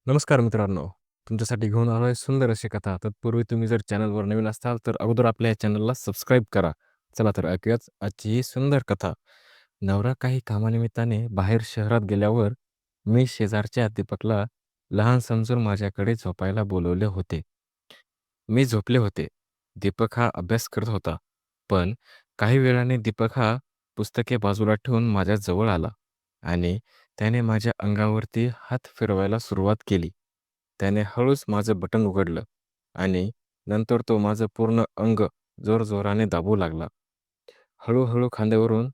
नमस्कार मित्रांनो. तुमच्यासाठी घेऊन आलो आहे सुंदर अशी कथा. तत्पूर्वी तुम्ही जर चॅनलवर नवीन असाल, तर अगोदर आपल्या या चॅनलला सबस्क्राईब करा. चला तर ऐकूयाच आजची ही सुंदर कथा. नवरा काही कामानिमित्ताने बाहेर शहरात गेल्यावर मी शेजारच्या दीपकला लहान समजून माझ्याकडे झोपायला बोलवले होते. मी झोपले होते. दीपक हा अभ्यास करत होता. पण काही वेळाने दीपक हा पुस्तके बाजूला ठेवून माझ्याजवळ आला आणि त्याने माझ्या अंगावरती हात फिरवायला सुरुवात केली. त्याने हळूच माझं बटन उघडलं आणि नंतर तो माझं पूर्ण अंग जोरजोराने दाबू लागला. हळू-हळू खांद्यावरून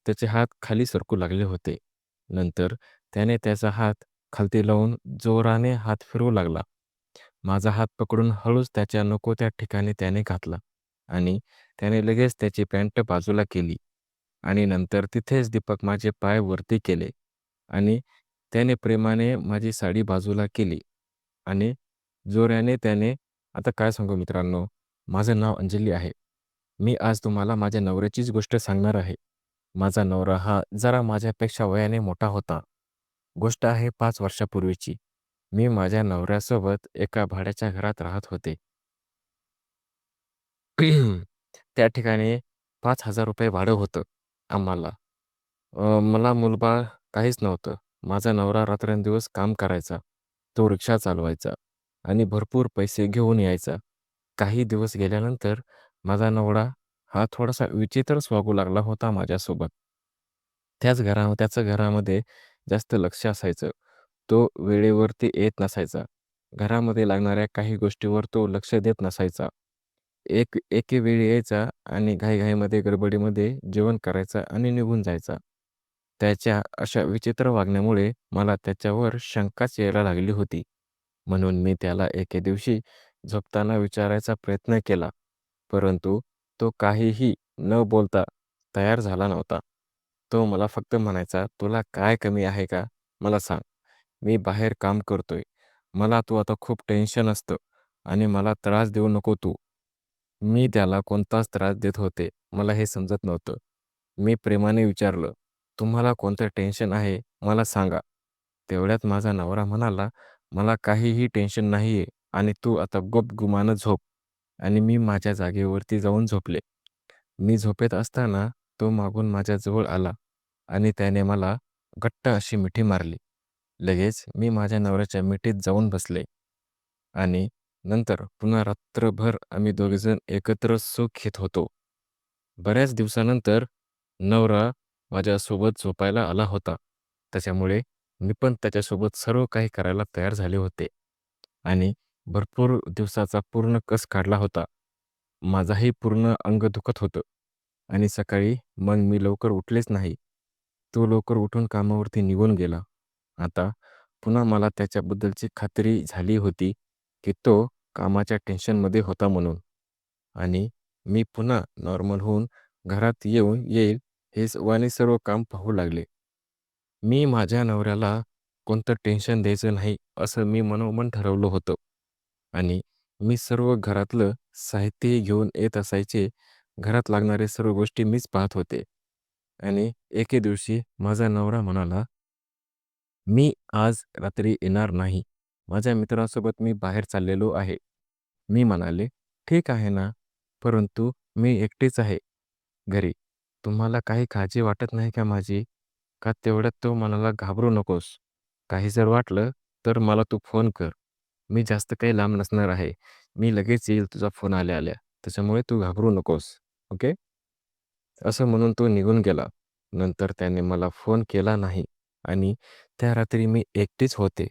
त्याचे हात खाली सरकू लागले होते. नंतर त्याने त्याचा हात खालती लावून जोराने हात फिरवू लागला. माझा हात पकडून हळूच त्याच्या नको त्या ठिकाणी त्याने घातला आणि त्याने लगेच त्याची पॅन्ट बाजूला केली आणि नंतर तिथेच दीपक माझे पाय वरती केले आणि त्याने प्रेमाने माझी साडी बाजूला केली आणि जोराने त्याने आता काय सांगू मित्रांनो, माझं नाव अंजली आहे. मी आज तुम्हाला माझ्या नवऱ्याचीच गोष्ट सांगणार आहे. माझा नवरा हा जरा माझ्यापेक्षा वयाने मोठा होता. गोष्ट आहे 5 वर्षापूर्वीची. मी माझ्या नवऱ्यासोबत एका भाड्याच्या घरात राहत होते. त्या ठिकाणी ₹5,000 भाडं होतं आम्हाला. मला मूलबाळ काहीच नव्हतं. माझा नवरा रात्रंदिवस काम करायचा. तो रिक्षा चालवायचा आणि भरपूर पैसे घेऊन यायचा. काही दिवस गेल्यानंतर माझा नवरा हा थोडासा विचित्रच वागू लागला होता माझ्यासोबत. त्याच्या घरामध्ये जास्त लक्ष असायचं. तो वेळेवरती येत नसायचा. घरामध्ये लागणाऱ्या काही गोष्टीवर तो लक्ष देत नसायचा. एके वेळी यायचा आणि घाईघाईमध्ये, गडबडीमध्ये जेवण करायचा आणि निघून जायचा. त्याच्या अशा विचित्र वागण्यामुळे मला त्याच्यावर शंकाच यायला लागली होती. म्हणून मी त्याला एके दिवशी झोपताना विचारायचा प्रयत्न केला, परंतु तो काहीही न बोलता तयार झाला नव्हता. तो मला फक्त म्हणायचा, "तुला काय कमी आहे का? मला सांग. मी बाहेर काम करतोय. मला तू आता खूप टेन्शन असतं आणि मला त्रास देऊ नको तू." मी त्याला कोणताच त्रास देत होते, मला हे समजत नव्हतं. मी प्रेमाने विचारलं, "तुम्हाला कोणतं टेन्शन आहे मला सांगा." तेवढ्यात माझा नवरा म्हणाला, "मला काहीही टेन्शन नाहीये आणि तू आता गुपगुमानं झोप." आणि मी माझ्या जागेवरती जाऊन झोपले. मी झोपेत असताना तो मागून माझ्याजवळ आला आणि त्याने मला घट्ट अशी मिठी मारली. लगेच मी माझ्या नवऱ्याच्या मिठीत जाऊन बसले आणि नंतर पुन्हा रात्रभर आम्ही दोघेजण एकत्र सुख घेत होतो. बऱ्याच दिवसानंतर नवरा माझ्यासोबत झोपायला आला होता. त्याच्यामुळे मी पण त्याच्यासोबत सर्व काही करायला तयार झाले होते आणि भरपूर दिवसाचा पूर्ण कस काढला होता. माझाही पूर्ण अंग दुखत होतं आणि सकाळी मग मी लवकर उठलेच नाही. तो लवकर उठून कामावरती निघून गेला. आता पुन्हा मला त्याच्याबद्दलची खात्री झाली होती, की तो कामाच्या टेन्शनमध्ये होता म्हणून आणि मी पुन्हा नॉर्मल होऊन घरात येईल हेच वाणी सर्व काम पाहू लागले. मी माझ्या नवऱ्याला कोणतं टेन्शन द्यायचं नाही, असं मी मनोमन ठरवलं होतं आणि मी सर्व घरातलं साहित्यही घेऊन येत असायचे. घरात लागणारे सर्व गोष्टी मीच पाहत होते आणि एके दिवशी माझा नवरा म्हणाला, "मी आज रात्री येणार नाही. माझ्या मित्रासोबत मी बाहेर चाललेलो आहे." मी म्हणाले, "ठीक आहे ना, परंतु मी एकटीच आहे घरी. तुम्हाला काही काळजी वाटत नाही का माझी?" का तेवढ्यात तो म्हणाला, "घाबरू नकोस. काही जर वाटलं तर मला तू फोन कर. मी जास्त काही लांब नसणार आहे. मी लगेच येईल तुझा फोन आल्या-आल्या. त्याच्यामुळे तू घाबरू नकोस. ओके?" असं म्हणून तो निघून गेला. नंतर त्याने मला फोन केला नाही आणि त्या रात्री मी एकटीच होते.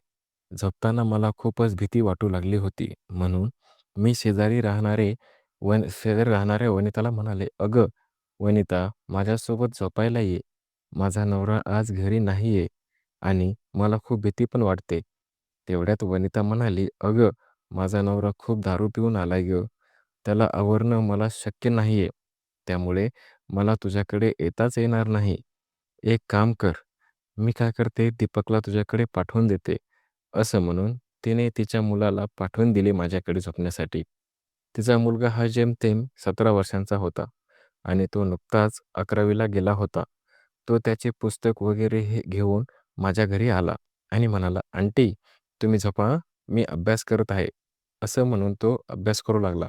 झोपताना मला खूपच भीती वाटू लागली होती. म्हणून मी शेजारी राहणाऱ्या वनिताला म्हणाले, "अगं, वनिता, माझ्यासोबत झोपायला ये. माझा नवरा आज घरी नाहीये आणि मला खूप भीती पण वाटते." तेवढ्यात वनिता म्हणाली, "अगं, माझा नवरा खूप दारू पिऊन आलाय गं. त्याला आवरणं मला शक्य नाहीये. त्यामुळे मला तुझ्याकडे येताच येणार नाही. एक काम कर, मी काय करते, दीपकला तुझ्याकडे पाठवून देते." असं म्हणून तिने तिच्या मुलाला पाठवून दिले माझ्याकडे झोपण्यासाठी. तिचा मुलगा हा जेमतेम 17 वर्षांचा होता आणि तो नुकताच 11वी गेला होता. तो त्याचे पुस्तक वगैरे हे घेऊन माझ्या घरी आला आणि म्हणाला, "आंटी, तुम्ही झोपा मी अभ्यास करत आहे." असं म्हणून तो अभ्यास करू लागला.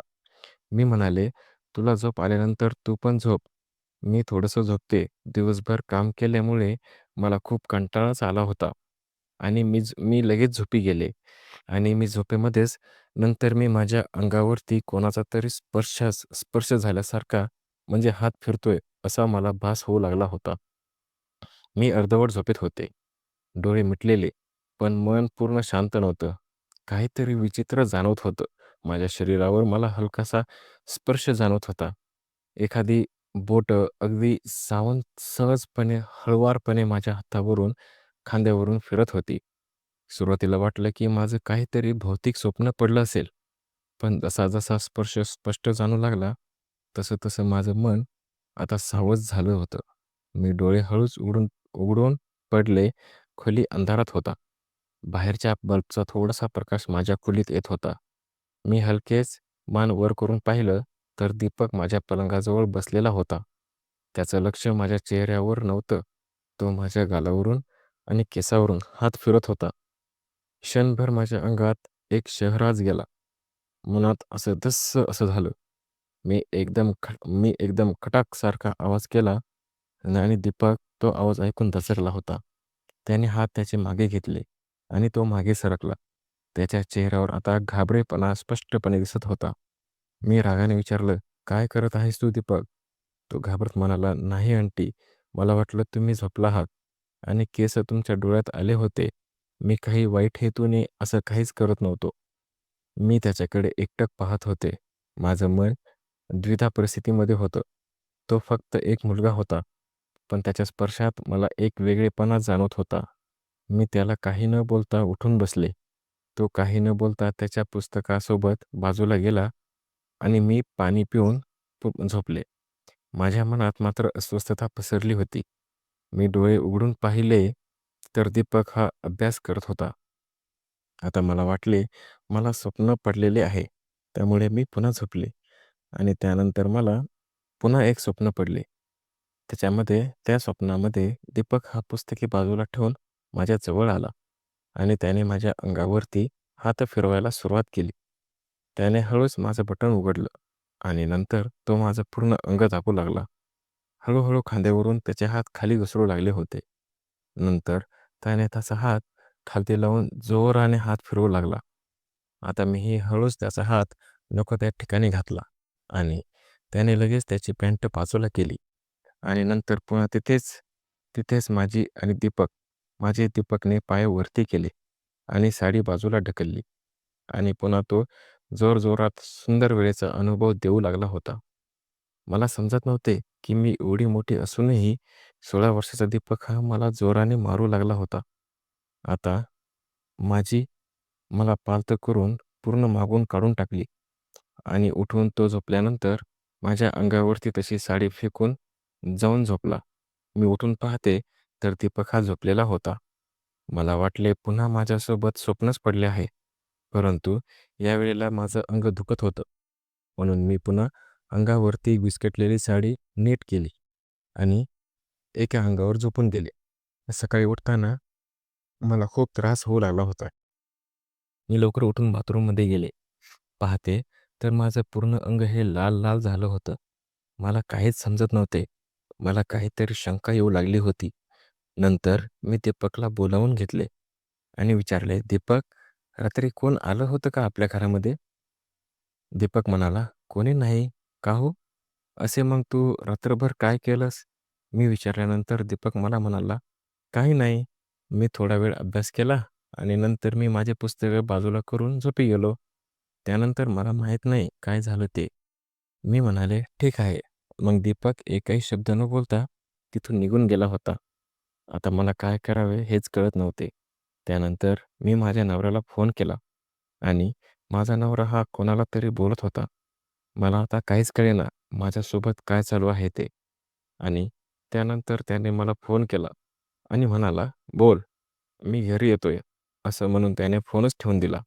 मी म्हणाले, "तुला झोप आल्यानंतर तू पण झोप." मी थोडंसं झोपते. दिवसभर काम केल्यामुळे मला खूप कंटाळाच आला होता आणि मी लगेच झोपी गेले आणि मी झोपेमध्येच नंतर मी माझ्या अंगावरती कोणाचा तरी स्पर्श झाल्यासारखा म्हणजे हात फिरतोय असा मला भास होऊ लागला होता. मी अर्धवट झोपेत होते. डोळे मिटलेले, पण मन पूर्ण शांत नव्हतं. काहीतरी विचित्र जाणवत होतं. माझ्या शरीरावर मला हलकासा स्पर्श जाणवत होता. एखादी बोटं अगदी सहजपणे, हळुवारपणे माझ्या हातावरून, खांद्यावरून फिरत होती. सुरुवातीला वाटलं, की माझं काहीतरी भौतिक स्वप्न पडलं असेल. पण जसा-जसा स्पर्श स्पष्ट जाणू लागला, तसं-तसं माझं मन आता सावध झालं होतं. मी डोळे हळूच उघडून पडले. खोली अंधारात होता. बाहेरच्या बल्बचा थोडासा प्रकाश माझ्या खोलीत येत होता. मी हलकेच मान वर करून पाहिलं, तर दीपक माझ्या पलंगाजवळ बसलेला होता. त्याचं लक्ष माझ्या चेहऱ्यावर नव्हतं. तो माझ्या गालावरून आणि केसावरून हात फिरत होता. क्षणभर माझ्या अंगात एक शहराज गेला. मनात असं धस्स असं झालं. मी एकदम खटाकसारखा आवाज केला आणि दीपक तो आवाज ऐकून दचकला होता. त्याने हात त्याचे मागे घेतले आणि तो मागे सरकला. त्याच्या चेहऱ्यावर आता घाबरेपणा स्पष्टपणे दिसत होता. मी रागाने विचारलं, "काय करत आहेस तू दीपक?" तो घाबरत म्हणाला, "नाही आंटी, मला वाटलं तुम्ही झोपला आहात आणि केस तुमच्या डोळ्यात आले होते. मी काही वाईट हेतूने असं काहीच करत नव्हतो." मी त्याच्याकडे एकटक पाहत होते. माझं मन द्विधा परिस्थितीमध्ये होतं. तो फक्त एक मुलगा होता, पण त्याच्या स्पर्शात मला एक वेगळेपणा जाणवत होता. मी त्याला काही न बोलता उठून बसले. तो काही न बोलता त्याच्या पुस्तकासोबत बाजूला गेला आणि मी पाणी पिऊन झोपले. माझ्या मनात मात्र अस्वस्थता पसरली होती. मी डोळे उघडून पाहिले, तर दीपक हा अभ्यास करत होता. आता मला वाटले, मला स्वप्न पडलेले आहे. त्यामुळे मी पुन्हा झोपले आणि त्यानंतर मला पुन्हा एक स्वप्न पडले. त्या स्वप्नामध्ये दीपक हा पुस्तके बाजूला ठेवून माझ्या जवळ आला आणि त्याने माझ्या अंगावरती हात फिरवायला सुरुवात केली. त्याने हळूच माझं बटन उघडलं आणि नंतर तो माझं पूर्ण अंग दाबू लागला. हळू खांद्यावरून त्याचे हात खाली घसरू लागले होते. नंतर त्याने त्याचा हात खालती लावून जोराने हात फिरवू लागला. आता मीही हळूच त्याचा हात नको त्या ठिकाणी घातला आणि त्याने लगेच त्याची पॅन्ट बाजूला केली आणि नंतर पुन्हा तिथेच माझे दीपकने पाय वरती केले आणि साडी बाजूला ढकलली आणि पुन्हा तो जोरजोरात सुंदर वेळेचा अनुभव देऊ लागला होता. मला समजत नव्हते, की मी एवढी मोठी असूनही 16 वर्षाचा दीपक हा मला जोराने मारू लागला होता. आता माझी मला पालतं करून पूर्ण मागून काढून टाकली आणि उठून तो झोपल्यानंतर माझ्या अंगावरती तशी साडी फेकून जाऊन झोपला. मी उठून पाहते तर दीपक हा झोपलेला होता. मला वाटले पुन्हा माझ्यासोबत स्वप्नच पडले आहे. परंतु यावेळेला माझं अंग दुखत होतं. म्हणून मी पुन्हा अंगावरती विस्कटलेली साडी नीट केली आणि एका अंगावर झोपून गेले. सकाळी उठताना मला खूप त्रास होऊ लागला होता. मी लवकर उठून बाथरूममध्ये गेले. पाहते तर माझं पूर्ण अंग हे लाल-लाल झालं होतं. मला काहीच समजत नव्हते. मला काहीतरी शंका येऊ लागली होती. नंतर मी दीपकला बोलावून घेतले आणि विचारले, "दीपक, रात्री कोण आलं होतं का आपल्या घरामध्ये?" दीपक म्हणाला, "कोणी नाही." "का हो? असे मग तू रात्रभर काय केलंस?" मी विचारल्यानंतर दीपक मला म्हणाला, "काही नाही. मी थोडा वेळ अभ्यास केला आणि नंतर मी माझे पुस्तकं बाजूला करून झोपी गेलो. त्यानंतर मला माहीत नाही काय झालं ते." मी म्हणाले, "ठीक आहे." मग दीपक एकही शब्द न बोलता तिथून निघून गेला होता. आता मला काय करावे हेच कळत नव्हते. त्यानंतर मी माझ्या नवऱ्याला फोन केला आणि माझा नवरा हा कोणाला तरी बोलत होता. मला आता काहीच कळेना माझ्यासोबत काय चालू आहे ते. आणि त्यानंतर त्याने मला फोन केला आणि म्हणाला, "बोल, मी घरी येतोय." असं म्हणून त्याने फोनच ठेवून दिला.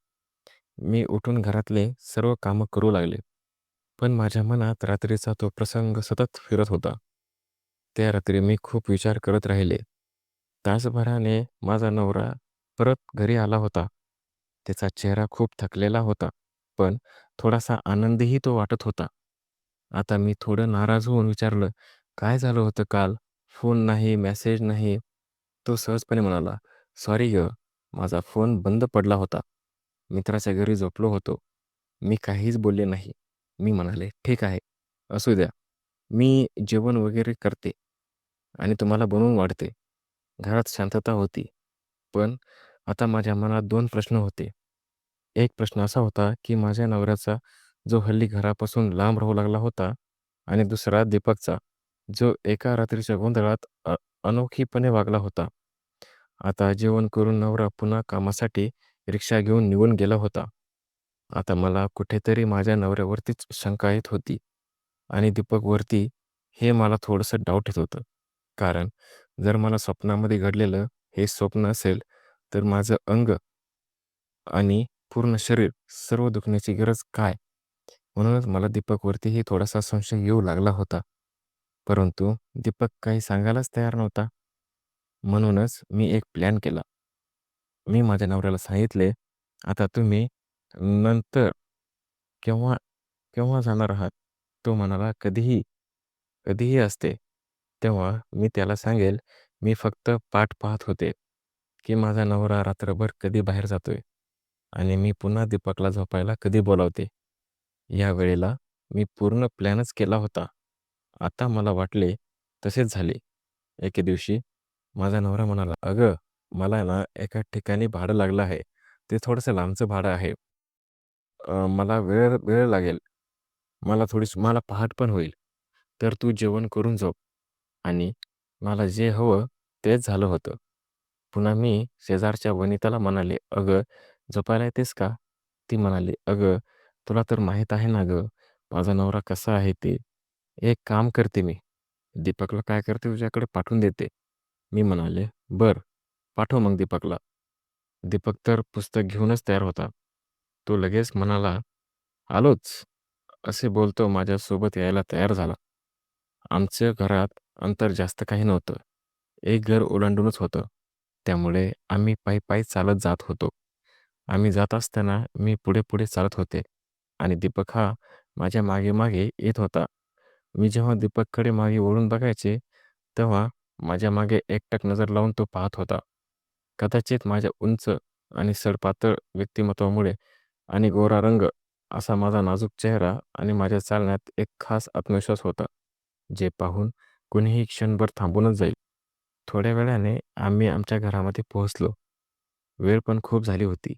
मी उठून घरातले सर्व कामं करू लागले. पण माझ्या मनात रात्रीचा तो प्रसंग सतत फिरत होता. त्या रात्री मी खूप विचार करत राहिले. तासभराने माझा नवरा परत घरी आला होता. त्याचा चेहरा खूप थकलेला होता, पण थोडासा आनंदही तो वाटत होता. आता मी थोडं नाराज होऊन विचारलं, "काय झालं होतं काल? फोन नाही, मेसेज नाही." तो सहजपणे म्हणाला, "सॉरी गं, माझा फोन बंद पडला होता. मित्राच्या घरी झोपलो होतो." मी काहीच बोलले नाही. मी म्हणाले, "ठीक आहे, असू द्या. मी जेवण वगैरे करते आणि तुम्हाला बनवून वाढते." घरात शांतता होती. पण आता माझ्या मनात 2 प्रश्न होते. एक प्रश्न असा होता, की माझ्या नवऱ्याचा जो हल्ली घरापासून लांब राहू लागला होता आणि दुसरा दीपकचा, जो एका रात्रीच्या गोंधळात अनोखीपणे वागला होता. आता जेवण करून नवरा पुन्हा कामासाठी रिक्षा घेऊन निघून गेला होता. आता मला कुठेतरी माझ्या नवऱ्यावरतीच शंका येत होती आणि दीपकवरती हे मला थोडंसं डाऊट येत होतं. कारण जर मला स्वप्नामध्ये घडलेलं हे स्वप्न असेल, तर माझं अंग आणि पूर्ण शरीर सर्व दुखण्याची गरज काय? म्हणूनच मला दीपकवरतीही थोडासा संशय येऊ लागला होता. परंतु दीपक काही सांगायलाच तयार नव्हता. म्हणूनच मी एक प्लॅन केला. मी माझ्या नवऱ्याला सांगितले, "आता तुम्ही नंतर केव्हा केव्हा जाणार आहात?" तो म्हणाला, "कधीही, कधीही असते." तेव्हा मी त्याला सांगेल, "मी फक्त वाट पाहत होते, की माझा नवरा रात्रभर कधी बाहेर जातोय आणि मी पुन्हा दीपकला झोपायला कधी बोलावते." या वेळेला मी पूर्ण प्लॅनच केला होता. आता मला वाटले तसेच झाले. एके दिवशी माझा नवरा म्हणाला, "अगं, मला ना एका ठिकाणी भाडं लागलं आहे. ते थोडंसं लांबचं भाडं आहे. मला वेळ वेळ लागेल. मला पहाट पण होईल. तर तू जेवण करून झोप." आणि मला जे हवं तेच झालं होतं. पुन्हा मी शेजारच्या वनिताला म्हणाले, "अगं, झोपायला येतेस का?" ती म्हणाली, "अगं, तुला तर माहीत आहे ना गं, माझा नवरा कसा आहे ते. एक काम करते मी, दीपकला काय करते तुझ्याकडे पाठवून देते." मी म्हणाले, "बरं, पाठव मग दीपकला." दीपक तर पुस्तक घेऊनच तयार होता. तो लगेच म्हणाला, "आलोच." असे बोलतो माझ्यासोबत यायला तयार झाला. आमच्या घरात अंतर जास्त काही नव्हतं. एक घर ओलांडूनच होतं. त्यामुळे आम्ही पायी-पायी चालत जात होतो. आम्ही जात असताना मी पुढे-पुढे चालत होते आणि दीपक हा माझ्या मागे-मागे येत होता. मी जेव्हा दीपककडे मागे वळून बघायचे, तेव्हा माझ्या मागे एकटक नजर लावून तो पाहत होता. कदाचित माझ्या उंच आणि सडपातळ व्यक्तिमत्वामुळे आणि गोरा रंग असा माझा नाजूक चेहरा आणि माझ्या चालण्यात एक खास आत्मविश्वास होता, जे पाहून कुणीही क्षणभर थांबूनच जाईल. थोड्या वेळाने आम्ही आमच्या घरामध्ये पोहोचलो. वेळ पण खूप झाली होती.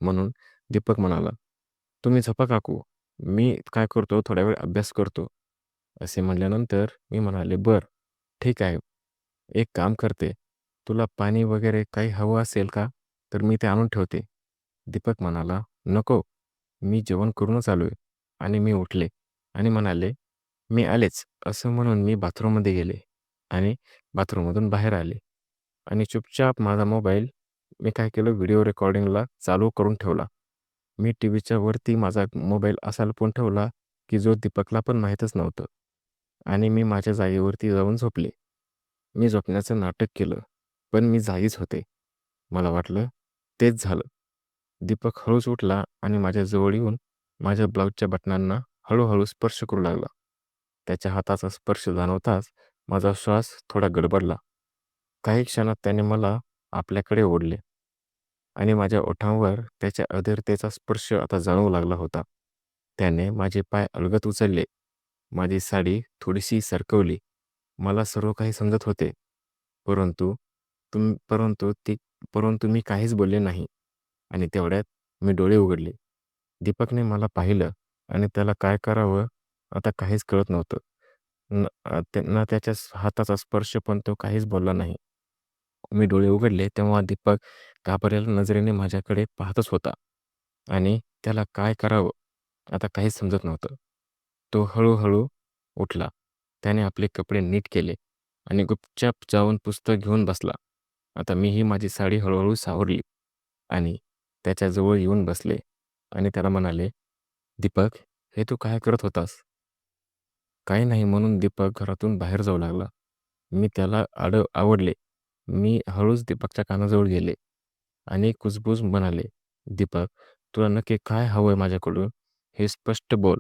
म्हणून दीपक म्हणाला, "तुम्ही झोपा काकू. मी काय करतो थोडा वेळ अभ्यास करतो." असे म्हटल्यानंतर मी म्हणाले, "बरं, ठीक आहे. एक काम करते. तुला पाणी वगैरे काही हवं असेल का? तर मी ते आणून ठेवते." दीपक म्हणाला, "नको. मी जेवण करूनच आलोय." आणि मी उठले आणि म्हणाले, "मी आलेच." असं म्हणून मी बाथरूममध्ये गेले आणि बाथरूममधून बाहेर आले आणि चुपचाप माझा मोबाईल मी काय केलं व्हिडिओ रेकॉर्डिंगला चालू करून ठेवला. मी टीव्हीच्या वरती माझा मोबाईल असा लपवून ठेवला, की जो दीपकला पण माहीतच नव्हतं आणि मी माझ्या जागेवरती जाऊन झोपले. मी झोपण्याचं नाटक केलं, पण मी जागीच होते. मला वाटलं तेच झालं. दीपक हळूच उठला आणि माझ्या जवळ येऊन माझ्या ब्लाऊजच्या बटनांना हळूहळू स्पर्श करू लागला. त्याच्या हाताचा स्पर्श जाणवताच माझा श्वास थोडा गडबडला. काही क्षणात त्याने मला आपल्याकडे ओढले आणि माझ्या ओठांवर त्याच्या अधीरतेचा स्पर्श आता जाणवू लागला होता. त्याने माझे पाय अलगद उचलले. माझी साडी थोडीशी सरकवली. मला सर्व काही समजत होते. परंतु तुम परंतु ती परंतु मी काहीच बोलले नाही आणि तेवढ्यात मी डोळे उघडले. दीपकने मला पाहिलं आणि त्याला काय करावं आता काहीच कळत नव्हतं. ना त्याच्या हाताचा स्पर्श पण तो काहीच बोलला नाही. मी डोळे उघडले तेव्हा दीपक घाबरलेल्या नजरेने माझ्याकडे पाहतच होता आणि त्याला काय करावं आता काहीच समजत नव्हतं. तो हळूहळू उठला. त्याने आपले कपडे नीट केले आणि गुपचाप जाऊन पुस्तक घेऊन बसला. आता मीही माझी साडी हळूहळू सावरली आणि त्याच्याजवळ येऊन बसले आणि त्याला म्हणाले, "दीपक, हे तू काय करत होतास?" काही नाही म्हणून दीपक घरातून बाहेर जाऊ लागला. मी त्याला आवडले. मी हळूच दीपकच्या कानाजवळ गेले आणि कुजबूज म्हणाले, दीपक, तुला नक्की काय हवंय माझ्याकडून? हे स्पष्ट बोल."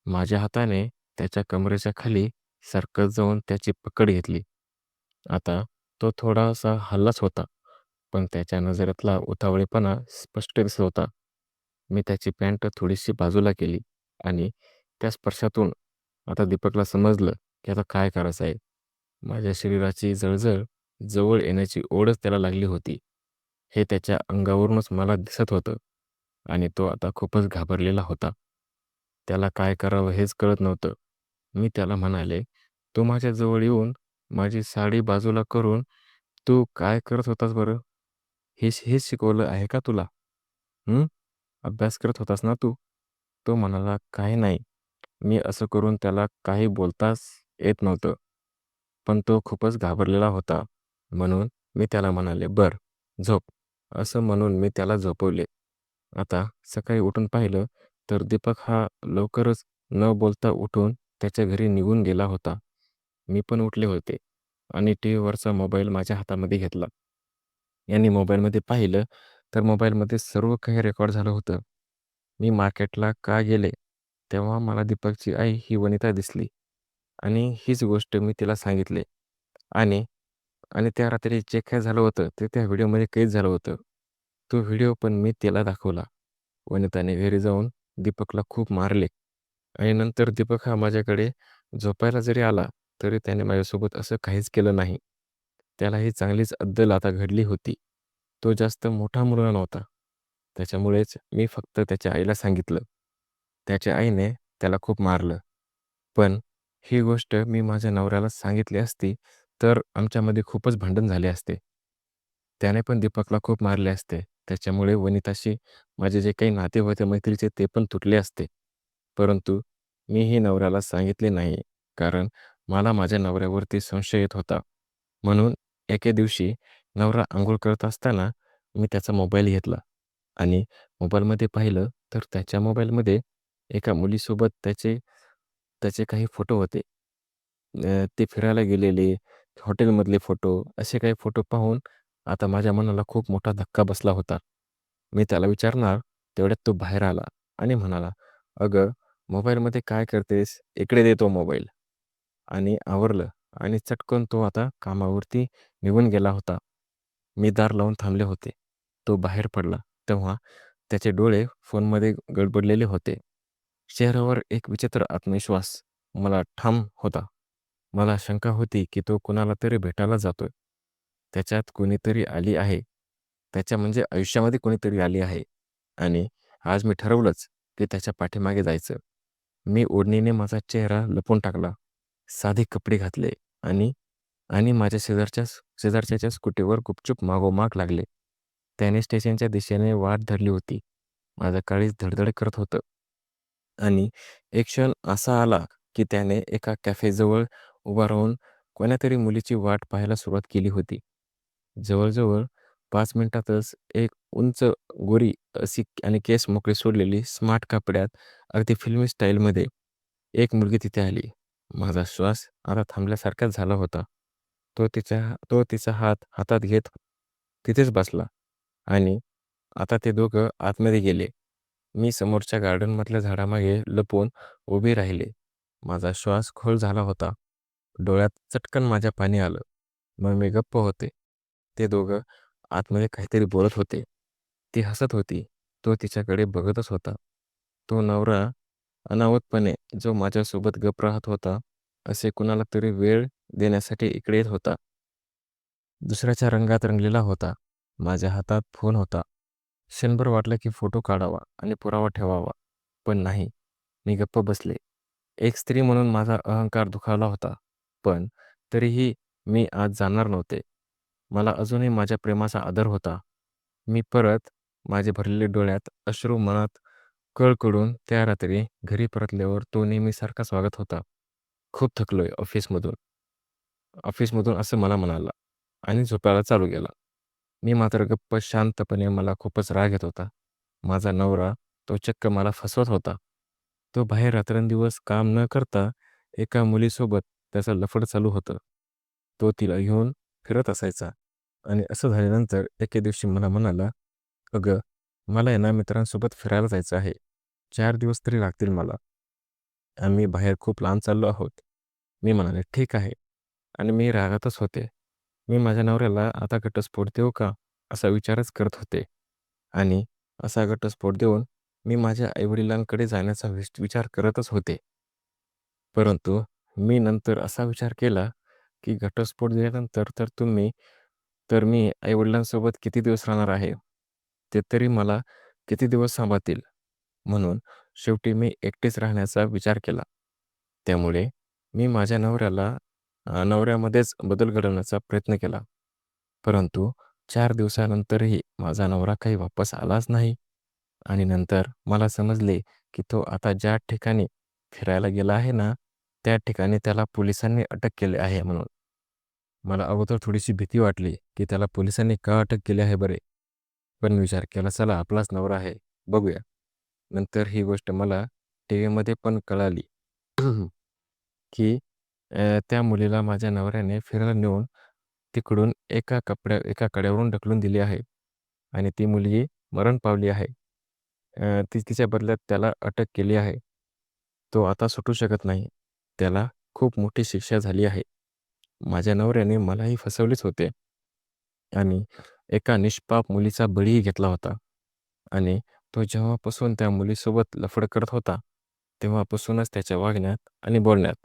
माझ्या हाताने त्याच्या कमरेच्या खाली सरकत जाऊन त्याची पकड घेतली. आता तो थोडासा हललाच होता, पण त्याच्या नजरेतला उतावळेपणा स्पष्ट दिसत होता. मी त्याची पॅन्ट थोडीशी बाजूला केली आणि त्या स्पर्शातून आता दीपकला समजलं, की आता काय करायचं आहे. माझ्या शरीराची जळजळ जवळ येण्याची ओढच त्याला लागली होती. हे त्याच्या अंगावरूनच मला दिसत होतं आणि तो आता खूपच घाबरलेला होता. त्याला काय करावं हेच कळत नव्हतं. मी त्याला म्हणाले, "तू माझ्या जवळ येऊन माझी साडी बाजूला करून तू काय करत होतास बरं? हेच शिकवलं आहे का तुला? हं? अभ्यास करत होतास ना तू?" तो म्हणाला, "काही नाही." मी असं करून त्याला काही बोलताच येत नव्हतं. पण तो खूपच घाबरलेला होता. म्हणून मी त्याला म्हणाले, "बरं, झोप." असं म्हणून मी त्याला झोपवले. आता सकाळी उठून पाहिलं तर दीपक हा लवकरच न बोलता उठून त्याच्या घरी निघून गेला होता. मी पण उठले होते आणि टीव्हीवरचा मोबाईल माझ्या हातामध्ये घेतला. यांनी मोबाईलमध्ये पाहिलं तर मोबाईलमध्ये सर्व काही रेकॉर्ड झालं होतं. मी मार्केटला का गेले, तेव्हा मला दीपकची आई ही वनिता दिसली आणि हीच गोष्ट मी तिला सांगितली आणि आणि त्या रात्री जे काही झालं होतं ते त्या व्हिडिओमध्ये कैद झालं होतं. तो व्हिडिओ पण मी तिला दाखवला. वनिताने घरी जाऊन दीपकला खूप मारले आणि नंतर दीपक हा माझ्याकडे झोपायला जरी आला, तरी त्याने माझ्यासोबत असं काहीच केलं नाही. त्याला ही चांगलीच अद्दल आता घडली होती. तो जास्त मोठा मुलगा नव्हता. त्याच्यामुळेच मी फक्त त्याच्या आईला सांगितलं. त्याच्या आईने त्याला खूप मारलं. पण ही गोष्ट मी माझ्या नवऱ्याला सांगितली असती, तर आमच्यामध्ये खूपच भांडण झाले असते. त्याने पण दीपकला खूप मारले असते. त्याच्यामुळे वनिताशी माझे जे काही नाते होते मैत्रीचे ते पण तुटले असते. परंतु मीही नवऱ्याला सांगितले नाही, कारण मला माझ्या नवऱ्यावरती संशय येत होता. म्हणून एके दिवशी नवरा अंघोळ करत असताना मी त्याचा मोबाईल घेतला आणि मोबाईलमध्ये पाहिलं तर त्याच्या मोबाईलमध्ये एका मुलीसोबत त्याचे त्याचे काही फोटो होते. ते फिरायला गेलेले, हॉटेलमधले फोटो, असे काही फोटो पाहून आता माझ्या मनाला खूप मोठा धक्का बसला होता. मी त्याला विचारणार तेवढ्यात तो बाहेर आला आणि म्हणाला, "अगं, मोबाईलमध्ये काय करतेस? इकडे दे तो मोबाईल." आणि आवरलं आणि चटकन तो आता कामावरती निघून गेला होता. मी दार लावून थांबले होते. तो बाहेर पडला तेव्हा त्याचे डोळे फोनमध्ये गडबडलेले होते. चेहऱ्यावर एक विचित्र आत्मविश्वास मला ठाम होता. मला शंका होती की तो कुणाला तरी भेटायला जातोय. त्याच्यात कोणीतरी आली आहे. त्याच्या म्हणजे आयुष्यामध्ये कोणीतरी आली आहे आणि आज मी ठरवलंच की त्याच्या पाठीमागे जायचं. मी ओढणीने माझा चेहरा लपवून टाकला. साधे कपडे घातले आणि आणि माझ्या शेजारच्याच्या स्कूटीवर गुपचूप मागोमाग लागले. त्याने स्टेशनच्या दिशेने वाट धरली होती. माझं काळीज धडधड करत होतं. आणि एक क्षण असा आला, की त्याने एका कॅफेजवळ उभा राहून कोण्यातरी मुलीची वाट पाहायला सुरुवात केली होती. जवळ-जवळ 5 मिनिटातच एक उंच, गोरी अशी आणि केस मोकळे सोडलेली स्मार्ट कपड्यात अगदी फिल्मी स्टाईलमध्ये एक मुलगी तिथे आली. माझा श्वास आता थांबल्यासारखाच झाला होता. तो तिचा हात हातात घेत तिथेच बसला आणि आता ते दोघं आतमध्ये गेले. मी समोरच्या गार्डनमधल्या झाडामागे लपून उभे राहिले. माझा श्वास खोल झाला होता. डोळ्यात चटकन माझ्या पाणी आलं. मग मी गप्प होते. ते दोघं आतमध्ये काहीतरी बोलत होते. ती हसत होती. तो तिच्याकडे बघतच होता. तो नवरा अनावधपणे जो माझ्यासोबत गप्प राहत होता, असे कुणाला तरी वेळ देण्यासाठी इकडे येत होता. दुसऱ्याच्या रंगात रंगलेला होता. माझ्या हातात फोन होता. क्षणभर वाटलं की फोटो काढावा आणि पुरावा ठेवावा. पण नाही. मी गप्प बसले. एक स्त्री म्हणून माझा अहंकार दुखावला होता. पण तरीही मी आज जाणार नव्हते. मला अजूनही माझ्या प्रेमाचा आदर होता. मी परत माझे भरलेले डोळ्यात अश्रू मनात कळकळून त्या रात्री घरी परतल्यावर तो नेहमीसारखाच वागत होता. खूप थकलोय ऑफिसमधून असं मला म्हणाला आणि झोपायला चालू केला. मी मात्र गप्प शांतपणे मला खूपच राग येत होता. माझा नवरा तो चक्क मला फसवत होता. तो बाहेर रात्रंदिवस काम न करता एका मुलीसोबत त्याचं लफडं चालू होतं. तो तिला घेऊन फिरत असायचा आणि असं झाल्यानंतर एके दिवशी मला म्हणाला, "अगं, मला आहे ना मित्रांसोबत फिरायला जायचं आहे. 4 दिवस तरी लागतील मला. आम्ही बाहेर खूप लांब चाललो आहोत." मी म्हणाले, "ठीक आहे." आणि मी रागातच होते. मी माझ्या नवऱ्याला आता घटस्फोट देऊ का? असा विचारच करत होते. आणि असा घटस्फोट देऊन मी माझ्या आई जाण्याचा विचार करतच होते. परंतु मी नंतर असा विचार केला, की घटस्फोट दिल्यानंतर तर मी आई-वडिलांसोबत किती दिवस राहणार आहे? ते तरी मला किती दिवस सांभाळतील? म्हणून शेवटी मी एकटेच राहण्याचा विचार केला. त्यामुळे मी माझ्या नवऱ्यामध्येच बदल घडवण्याचा प्रयत्न केला. परंतु 4 दिवसानंतरही माझा नवरा काही वापस आलाच नाही आणि नंतर मला समजले, की तो आता ज्या ठिकाणी फिरायला गेला आहे ना, त्या ठिकाणी त्याला पोलिसांनी अटक केली आहे म्हणून. मला अगोदर थोडीशी भीती वाटली, की त्याला पोलिसांनी का अटक केली आहे बरे? पण विचार केला, चला आपलाच नवरा आहे, बघूया. नंतर ही गोष्ट मला टीव्हीमध्ये पण कळाली, की त्या मुलीला माझ्या नवऱ्याने फिरायला नेऊन तिकडून एका कड्यावरून ढकलून दिली आहे आणि ती मुलगी मरण पावली आहे. तिच्या बदल्यात त्याला अटक केली आहे. तो आता सुटू शकत नाही. त्याला खूप मोठी शिक्षा झाली आहे. माझ्या नवऱ्याने मलाही फसवलेच होते आणि एका निष्पाप मुलीचा बळीही घेतला होता आणि तो जेव्हापासून त्या मुलीसोबत लफडं करत होता, तेव्हापासूनच त्याच्या वागण्यात आणि बोलण्यात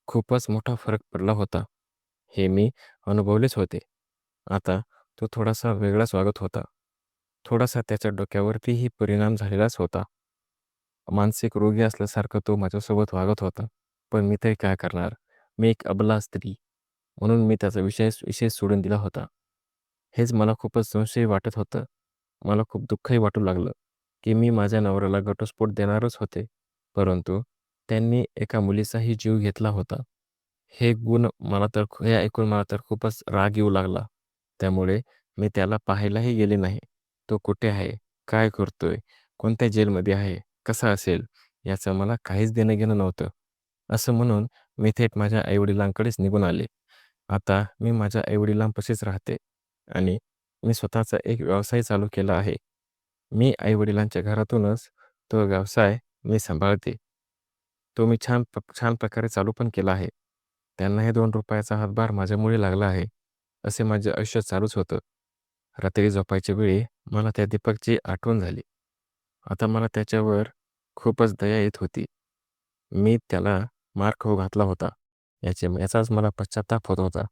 खूपच मोठा फरक पडला होता. हे मी अनुभवलेच होते. आता तो थोडासा वेगळाच वागत होता. थोडासा त्याच्या डोक्यावरतीही परिणाम झालेलाच होता. मानसिक रोगी असल्यासारखं तो माझ्यासोबत वागत होता. पण मी तरी काय करणार? मी एक अबला स्त्री म्हणून मी त्याचा विषय सोडून दिला होता. हेच मला खूपच संशय वाटत होतं. मला खूप दुःखही वाटू लागलं, की मी माझ्या नवऱ्याला घटस्फोट देणारच होते. परंतु त्यांनी एका मुलीचाही जीव घेतला होता. हे ऐकून मला तर खूपच राग येऊ लागला. त्यामुळे मी त्याला पाहायलाही गेले नाही. तो कुठे आहे? काय करतोय? कोणत्या जेलमध्ये आहे? कसा असेल? याचं मला काहीच देणं-घेणं नव्हतं. असं म्हणून मी थेट माझ्या आई-वडिलांकडेच निघून आले. आता मी माझ्या आई-वडिलांपाशीच राहते आणि मी स्वतःचा एक व्यवसाय चालू केला आहे. मी आई-वडिलांच्या घरातूनच तो व्यवसाय मी सांभाळते. तो मी छान प्रकारे चालू पण केला आहे. त्यांनाही ₹2चा हातभार माझ्यामुळे लागला आहे. असे माझे आयुष्य चालूच होतं. रात्री झोपायच्या वेळी मला त्या दीपकची आठवण झाली. आता मला त्याच्यावर खूपच दया येत होती. मी त्याला मार खाऊ घातला होता. याचाच मला पश्चात्ताप होत होता.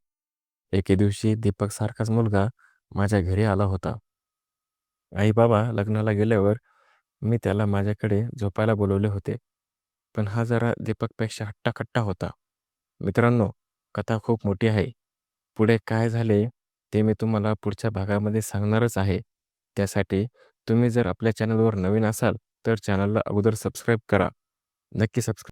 एके दिवशी दीपकसारखाच मुलगा माझ्या घरी आला होता. आई-बाबा लग्नाला गेल्यावर मी त्याला माझ्याकडे झोपायला बोलवले होते. पण हा जरा दीपकपेक्षा हट्टाकट्टा होता. मित्रांनो, कथा खूप मोठी आहे. पुढे काय झाले ते मी तुम्हाला पुढच्या भागामध्ये सांगणारच आहे. त्यासाठी तुम्ही जर आपल्या चॅनलवर नवीन असाल, तर चॅनलला अगोदर सबस्क्राईब करा. नक्की सबस्क्राईब